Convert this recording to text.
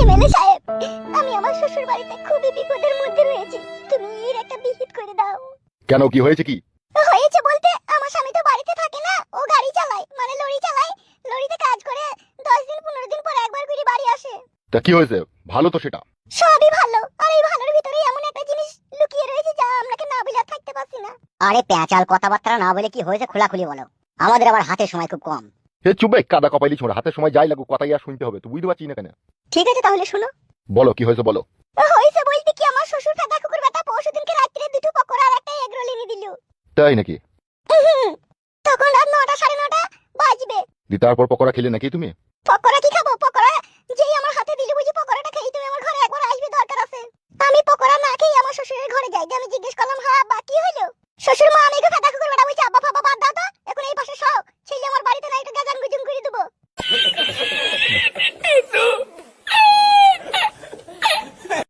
MLA সাহেব, আমি আমার শ্বশুর বাড়িতে খুবই বিপদের মধ্যে রয়েছি, তুমি এর একটা বিহিত করে দাও। কেন, কি হয়েছে কি? হয়েছে বলতে আমার স্বামী তো বাড়িতে থাকে না, ও গাড়ি চালায়, মানে লরি চালায়। লরিতে কাজ করে 10 দিন 15 দিন পর একবার করে বাড়ি আসে। তা কি হয়েছে? ভালো তো সেটা। সবই ভালো, আর এই ভালোর ভিতরে এমন একটা জিনিস লুকিয়ে রয়েছে যা আপনাকে না বলে আর থাকতে পারছি না। আরে প্যাঁচাল কথাবার্তা না বলে কি হয়েছে খোলাখুলি বলো, আমাদের আবার হাতে সময় খুব কম। হে চুপবে, কাদা কপাইলি ছোঁড়া, হাতে সময় যাই লাগুক কথাই আর শুনতে হবে, তুই বুঝতে পারছিস না কেন? ঠিক আছে তাহলে শোনো। বলো কি হয়েছে বলো। হয়েছে বলতে কি, আমার শ্বশুর ঠাকুর কুকুর বেটা পরশুদিনকে রাত্রে দুটো পকোড়া আর একটা এগ রোল এনে দিল। তাই নাকি? তখন রাত 9টা 9:30 বাজবে। দি তারপর পকোড়া খেলে নাকি তুমি? পকোড়া কি খাবো, পকোড়া যেই